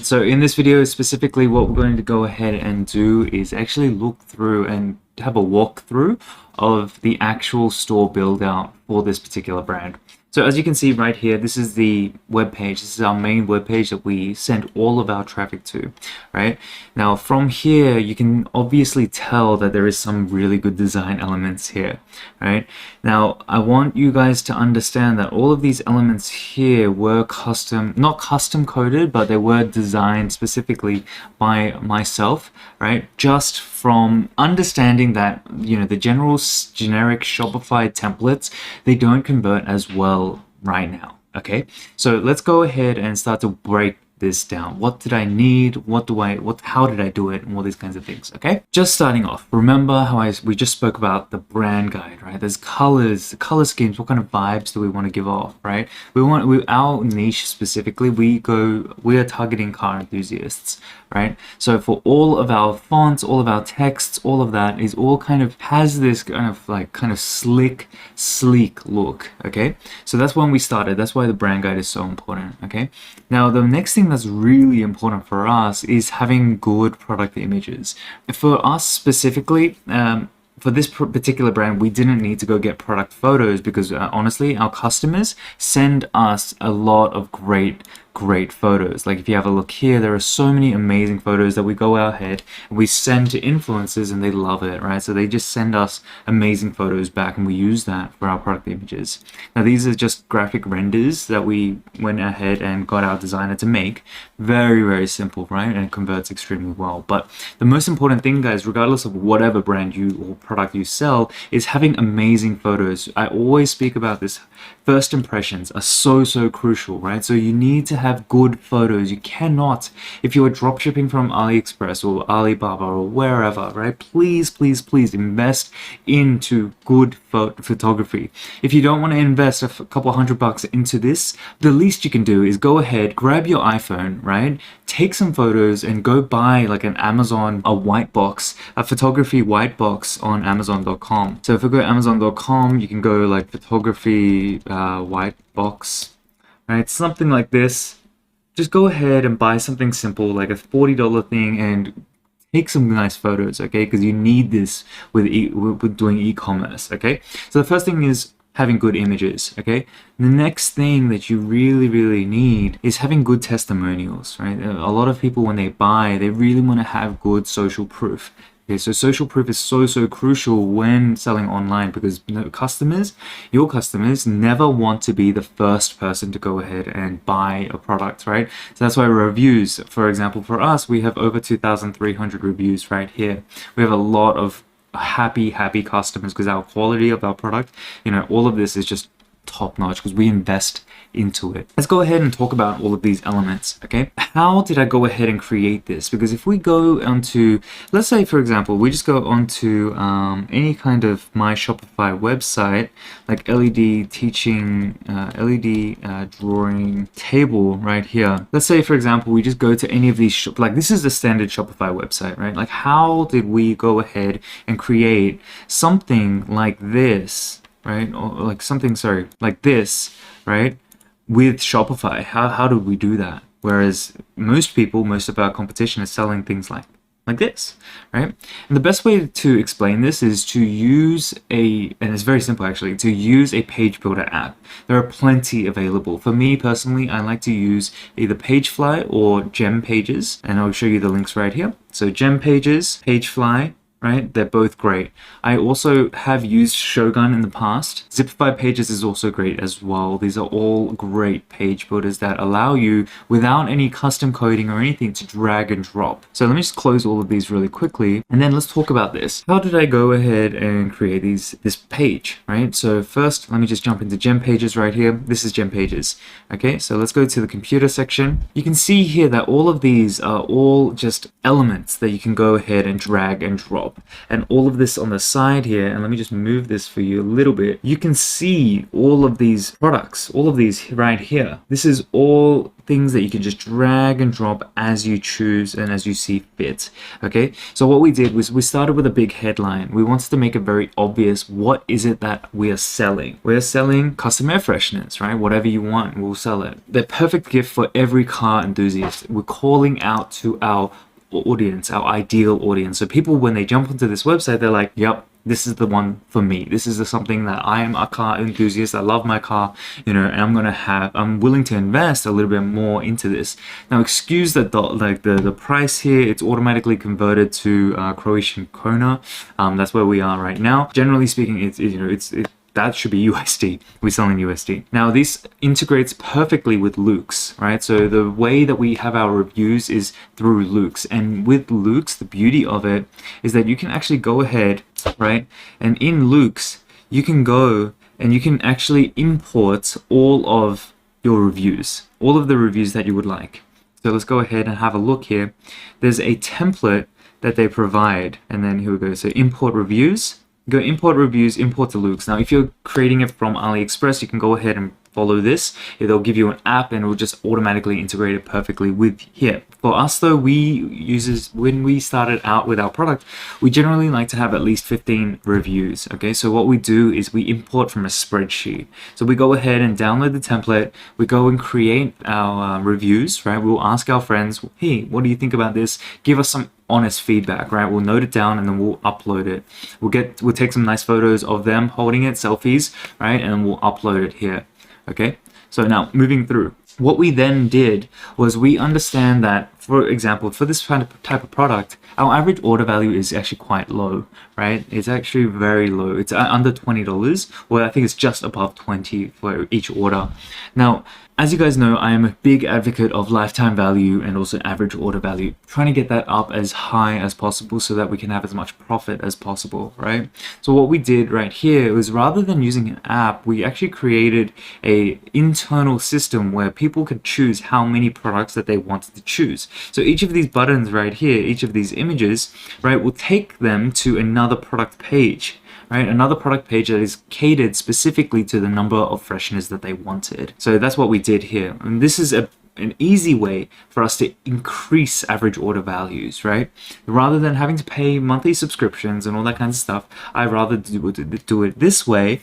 So in this video specifically, what we're going to go ahead and do is actually look through and have a walkthrough of the actual store build out for this particular brand. So as you can see right here, this is the web page. This is our main web page that we send all of our traffic to, right? Now from here, you can obviously tell that there is some really good design elements here, right? Now I want you guys to understand that all of these elements here were not custom coded, but they were designed specifically by myself, right? Just from understanding that, you know, the generic Shopify templates, they don't convert as well right now. Okay, so let's go ahead and start to break this down. What did I need? How did I do it? And all these kinds of things. Okay, just starting off, remember how we just spoke about the brand guide, right? There's colors, the color schemes. What kind of vibes do we want to give off, right? Our niche specifically, we are targeting car enthusiasts, right? So for all of our fonts, all of our texts, all of that is all has this kind of slick, sleek look. Okay, so that's when we started. That's why the brand guide is so important. Okay, now the next thing that's really important for us is having good product images. For us specifically, for this particular brand, we didn't need to go get product photos because honestly, our customers send us a lot of great photos. Like if you have a look here, there are so many amazing photos that we go ahead and we send to influencers and they love it, right? So they just send us amazing photos back and we use that for our product images. Now these are just graphic renders that we went ahead and got our designer to make. Very, very simple, right? And it converts extremely well. But the most important thing, guys, regardless of whatever brand or product you sell, is having amazing photos. I always speak about this. First impressions are so crucial, right? So you need to have good photos. You cannot, if you are drop shipping from AliExpress or Alibaba or wherever, right? Please invest into good photography. If you don't want to invest a couple $100 into this, the least you can do is go ahead, grab your iPhone, right? Take some photos and go buy like a photography white box on Amazon.com. So if you go to Amazon.com, you can go like photography white box, right? Something like this. Just go ahead and buy something simple like a $40 thing and take some nice photos, okay? Because you need this with doing e-commerce, okay? So the first thing is having good images, okay? The next thing that you really need is having good testimonials, right? A lot of people, when they buy, they really want to have good social proof. Okay, so social proof is so crucial when selling online because your customers never want to be the first person to go ahead and buy a product, right? So that's why reviews, for example, for us, we have over 2,300 reviews right here. We have a lot of happy customers because our quality of our product, you know, all of this is just top notch because we invest into it. Let's go ahead and talk about all of these elements, okay? How did I go ahead and create this? Because if we go onto, let's say for example, we just go onto any kind of My Shopify website, like LED teaching, LED drawing table right here. Let's say for example, we just go to any of these, like this is the standard Shopify website, right? Like how did we go ahead and create something like this, right? Or like something, sorry, like this, right? With Shopify, how do we do that? Whereas most of our competition is selling things like this, right? And the best way to explain this is to use and it's very simple actually, to use a page builder app. There are plenty available. For me personally, I like to use either Pagefly or GemPages, and I'll show you the links right here. So GemPages, Pagefly, right? They're both great. I also have used Shogun in the past. Zipify Pages is also great as well. These are all great page builders that allow you, without any custom coding or anything, to drag and drop. So let me just close all of these really quickly, and then let's talk about this. How did I go ahead and create this page, right? So first, let me just jump into GemPages right here. This is GemPages. Okay, so let's go to the computer section. You can see here that all of these are all just elements that you can go ahead and drag and drop. drop. And all of this on the side here, and let me just move this for you a little bit, you can see all of these products, all of these right here. This is all things that you can just drag and drop as you choose and as you see fit. Okay, so what we did was we started with a big headline. We wanted to make it very obvious, what is it that we are selling? We are selling custom air fresheners, right? Whatever you want, we'll sell it. They're perfect gift for every car enthusiast. We're calling out to our audience, our ideal audience. So people, when they jump onto this website, they're like, yep, this is the one for me. This is something that I am a car enthusiast. I love my car, you know, and I'm willing to invest a little bit more into this. Now, excuse the price here. It's automatically converted to Croatian krona. That's where we are right now. Generally speaking, that should be USD. We're selling USD. Now, this integrates perfectly with Loox, right? So the way that we have our reviews is through Loox. And with Loox, the beauty of it is that you can actually go ahead, right? And in Loox, you can go and you can actually import all of your reviews, all of the reviews that you would like. So let's go ahead and have a look here. There's a template that they provide. And then here we go. So import reviews. Go import reviews, import to Loox. Now, if you're creating it from AliExpress, you can go ahead and follow this. They'll give you an app and it will just automatically integrate it perfectly with here. For us though, when we started out with our product, we generally like to have at least 15 reviews. Okay, so what we do is we import from a spreadsheet. So we go ahead and download the template. We go and create our reviews, right? We'll ask our friends, hey, what do you think about this? Give us some honest feedback, right? We'll note it down and then we'll upload it. We'll take some nice photos of them holding it, selfies, right? And we'll upload it here. Okay, so now moving through. What we then did was we understand that, for example, for this type of product, our average order value is actually quite low, right? It's actually very low. It's under $20, or I think it's just above 20 for each order. Now, as you guys know, I am a big advocate of lifetime value and also average order value, trying to get that up as high as possible so that we can have as much profit as possible, right? So what we did right here was, rather than using an app, we actually created a internal system where people could choose how many products that they wanted to choose. So each of these buttons right here, each of these images, right, will take them to another product page. Right, another product page that is catered specifically to the number of fresheners that they wanted. So that's what we did here. And this is an easy way for us to increase average order values, right? Rather than having to pay monthly subscriptions and all that kind of stuff, I'd rather do it this way,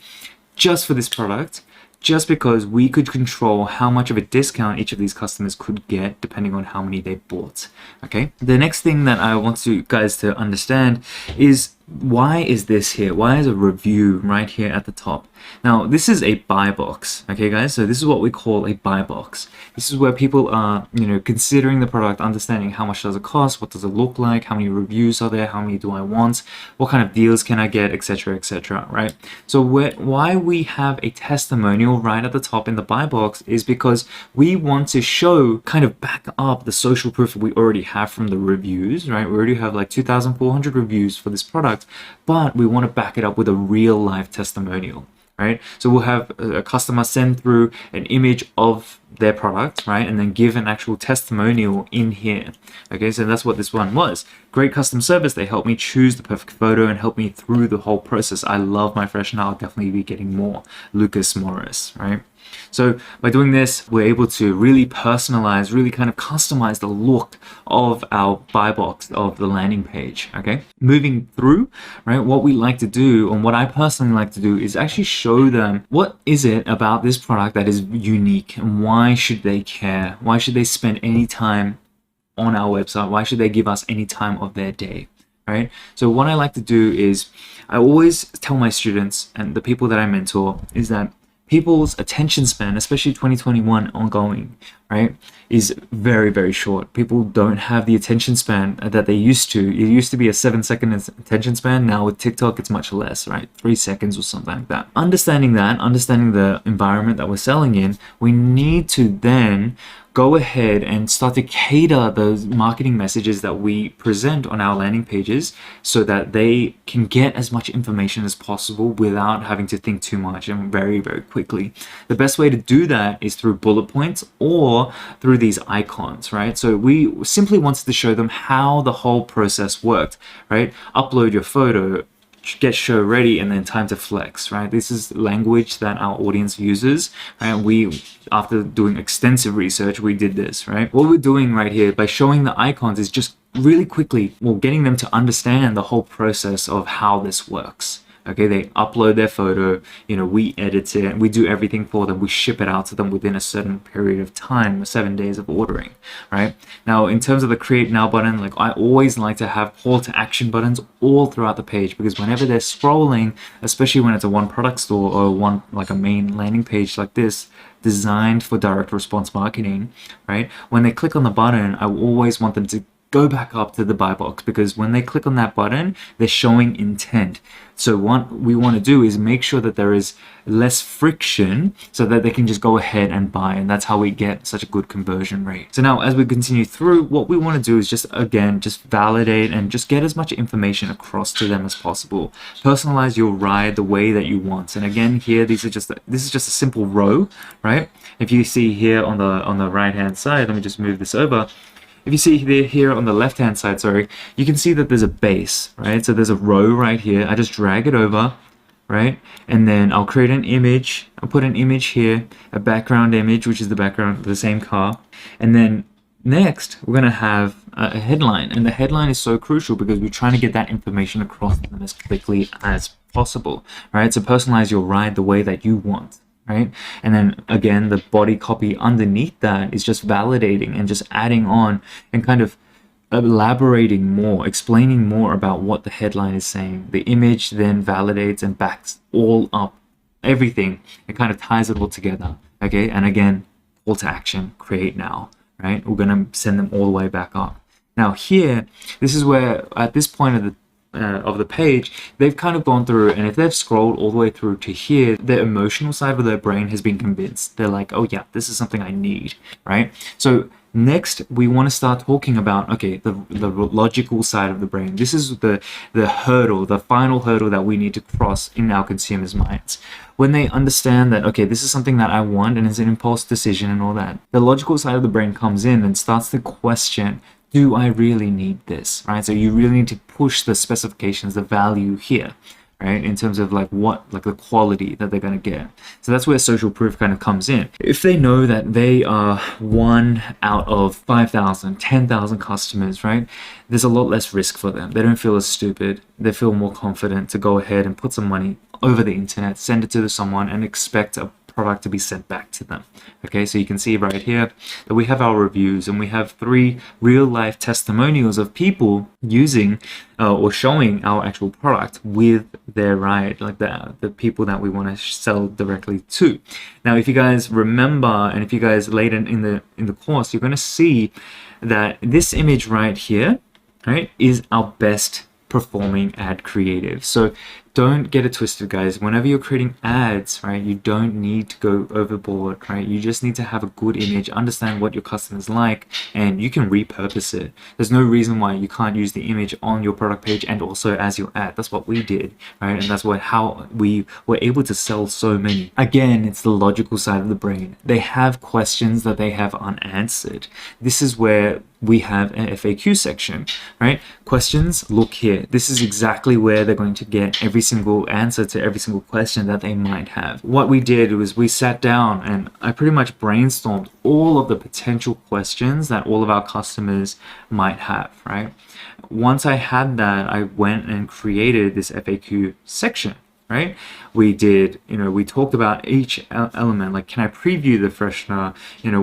just for this product, just because we could control how much of a discount each of these customers could get depending on how many they bought. Okay, the next thing that I want you guys to understand is, why is this here? Why is a review right here at the top? Now, this is a buy box, okay guys? So this is what we call a buy box. This is where people are, considering the product, understanding how much does it cost, what does it look like, how many reviews are there, how many do I want, what kind of deals can I get, etc., etc., right? So why we have a testimonial right at the top in the buy box is because we want to show, kind of back up the social proof that we already have from the reviews, right? We already have like 2,400 reviews for this product, but we want to back it up with a real life testimonial. Right, so we'll have a customer send through an image of their product, right, and then give an actual testimonial in here. Okay, so that's what this one was. Great custom service. They helped me choose the perfect photo and helped me through the whole process. I love my freshener. I'll definitely be getting more. Lucas Morris, right? So by doing this, we're able to really personalize, really kind of customize the look of our buy box of the landing page. Okay, moving through, right, what we like to do, and what I personally like to do, is actually show them what is it about this product that is unique, and why should they care? Why should they spend any time on our website? Why should they give us any time of their day? Right? So what I like to do is, I always tell my students and the people that I mentor is that people's attention span, especially 2021 ongoing, right, is very, very short. People don't have the attention span that they used to. It used to be a 7-second attention span. Now with TikTok, it's much less, right? 3 seconds or something like that. Understanding the environment that we're selling in, we need to then go ahead and start to cater those marketing messages that we present on our landing pages so that they can get as much information as possible without having to think too much and very, very quickly. The best way to do that is through bullet points or store through these icons, right? So we simply wanted to show them how the whole process worked, right? Upload your photo, get show ready, and then time to flex, right? This is language that our audience uses, right? We, after doing extensive research, we did this, right? What we're doing right here by showing the icons is just really quickly, well, getting them to understand the whole process of how this works. Okay, they upload their photo, we edit it, we do everything for them, we ship it out to them within a certain period of time, 7 days of ordering, right? Now, in terms of the Create Now button, like I always like to have call to action buttons all throughout the page, because whenever they're scrolling, especially when it's a one product store or one like a main landing page like this, designed for direct response marketing, right? When they click on the button, I always want them to go back up to the buy box, because when they click on that button, they're showing intent. So what we want to do is make sure that there is less friction so that they can just go ahead and buy, and that's how we get such a good conversion rate. So now as we continue through, what we want to do is just validate and just get as much information across to them as possible. Personalize your ride the way that you want. And again, here this is just a simple row, right? If you see here on the right hand side, let me just move this over. If you see here on the left hand side, you can see that there's a base, right? So there's a row right here. I just drag it over, right? And then I'll create an image. I'll put an image here, a background image, which is the background of the same car. And then next, we're going to have a headline. And the headline is so crucial because we're trying to get that information across to them as quickly as possible, right? So personalize your ride the way that you want. Right? And then again, the body copy underneath that is just validating and just adding on and kind of elaborating more, explaining more about what the headline is saying. The image then validates and backs all up everything. It kind of ties it all together. Okay. And again, call to action, create now, right? We're going to send them all the way back up. Now here, this is where at this point of the page, they've kind of gone through, and if they've scrolled all the way through to here, their emotional side of their brain has been convinced. They're like, oh yeah, this is something I need, right? So next, we want to start talking about, okay, the logical side of the brain. This is the hurdle, the final hurdle that we need to cross in our consumers' minds. When they understand that, okay, this is something that I want and it's an impulse decision and all that, the logical side of the brain comes in and starts to question, do I really need this, right? So you really need to push the specifications, the value here, right? In terms of like the quality that they're going to get. So that's where social proof kind of comes in. If they know that they are 1 out of 5,000, 10,000 customers, right? There's a lot less risk for them. They don't feel as stupid. They feel more confident to go ahead and put some money over the internet, send it to someone, and expect a product to be sent back to them. Okay, so you can see right here that we have our reviews, and we have 3 real-life testimonials of people using or showing our actual product with their ride, like the people that we want to sell directly to. Now, if you guys remember, and if you guys later in the course, you're going to see that this image right here, right, is our best performing ad creative. So don't get it twisted, guys. Whenever you're creating ads, right, you don't need to go overboard, right? You just need to have a good image, understand what your customers like, and you can repurpose it. There's no reason why you can't use the image on your product page and also as your ad. That's what we did, right? And that's how we were able to sell so many. Again, it's the logical side of the brain. They have questions that they have unanswered. This is where we have an FAQ section, right? Questions, look here. This is exactly where they're going to get every single answer to every single question that they might have. What we did was we sat down and I pretty much brainstormed all of the potential questions that all of our customers might have, right? Once I had that, I went and created this FAQ section. Right? We did, we talked about each element, like, can I preview the freshener?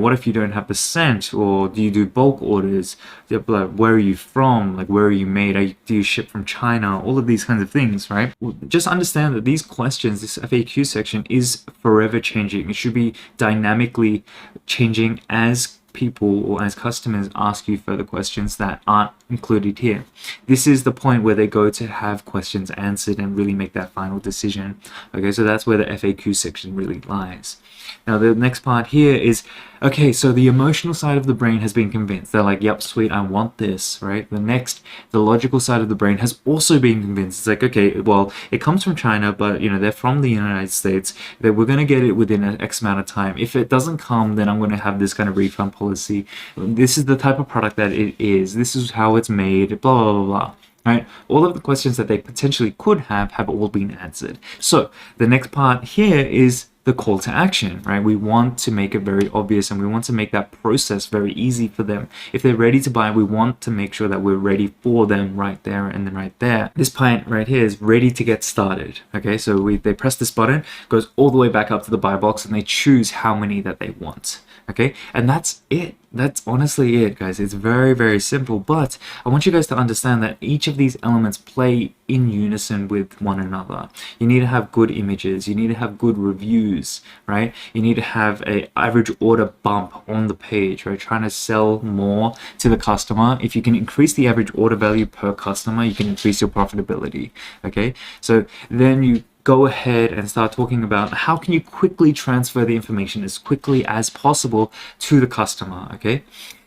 What if you don't have the scent? Or do you do bulk orders? Where are you from? Like, where are you made? Do you ship from China? All of these kinds of things, right? Just understand that these questions, this FAQ section is forever changing. It should be dynamically changing as people or as customers ask you further questions that aren't included here. This is the point where they go to have questions answered and really make that final decision. Okay, so that's where the FAQ section really lies. Now the next part here is, okay, so the emotional side of the brain has been convinced. They're like, yep, sweet, I want this, right? The logical side of the brain has also been convinced. It's like, okay, well, it comes from China, but, you know, they're from the United States, that we're going to get it within an X amount of time. If it doesn't come, then I'm going to have this kind of refund policy. This is the type of product that it is. This is how it's made, blah, blah, blah, blah. Right? All of the questions that they potentially could have all been answered. So the next part here is the call to action, right? We want to make it very obvious, and we want to make that process very easy for them. If they're ready to buy, we want to make sure that we're ready for them right there and then right there. This point right here is ready to get started. Okay, so they press this button, goes all the way back up to the buy box, and they choose how many that they want. Okay, and that's it. That's honestly it, guys. It's very, very simple, but I want you guys to understand that each of these elements play in unison with one another. You need to have good images. You need to have good reviews, right? You need to have a average order bump on the page, right? Trying to sell more to the customer. If you can increase the average order value per customer, you can increase your profitability, okay? So then you go ahead and start talking about how can you quickly transfer the information as quickly as possible to the customer. Okay,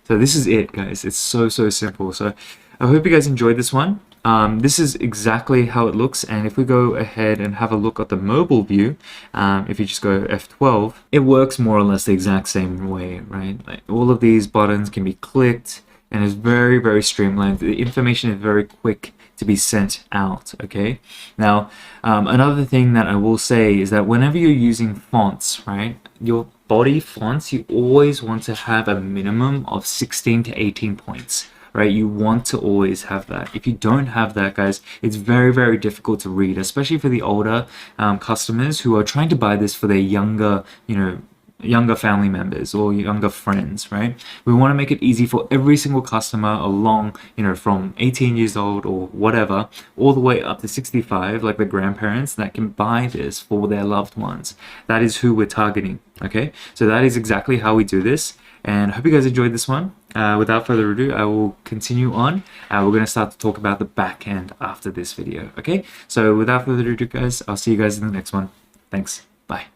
so this is it, guys. It's so simple. So I hope you guys enjoyed this one. This is exactly how it looks, and if we go ahead and have a look at the mobile view, if you just go F12, it works more or less the exact same way, right? Like all of these buttons can be clicked, and it's very streamlined. The information is very quick to be sent out. Okay, now another thing that I will say is that whenever you're using fonts, right, your body fonts, you always want to have a minimum of 16 to 18 points, right? You want to always have that. If you don't have that, guys, it's very difficult to read, especially for the older customers who are trying to buy this for their younger, younger family members or younger friends, right? We want to make it easy for every single customer along, from 18 years old or whatever, all the way up to 65, like the grandparents that can buy this for their loved ones. That is who we're targeting, okay? So that is exactly how we do this, and I hope you guys enjoyed this one. Without further ado, I will continue on. We're going to start to talk about the back end after this video, okay? So without further ado, guys, I'll see you guys in the next one. Thanks. Bye.